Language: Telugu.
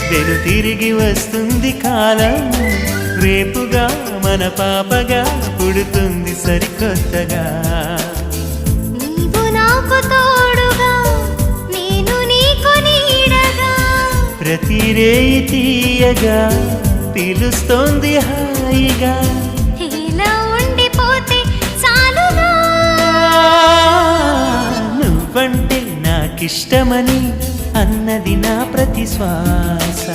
వెను తిరిగి వస్తుంది కాలం, రేపుగా మన పాపగా పుడుతుంది సరికొత్తగా. నీవు నాకు తోడుగా, నేను నీకు నీడగా, ప్రతి రేయి తీయగా పిలుస్తోంది హాయిగా. ఇలా ఉండిపోతే చాలుగా. నువ్వంటే నాకిష్టమని అన్నది నా ప్రతి శ్వాస.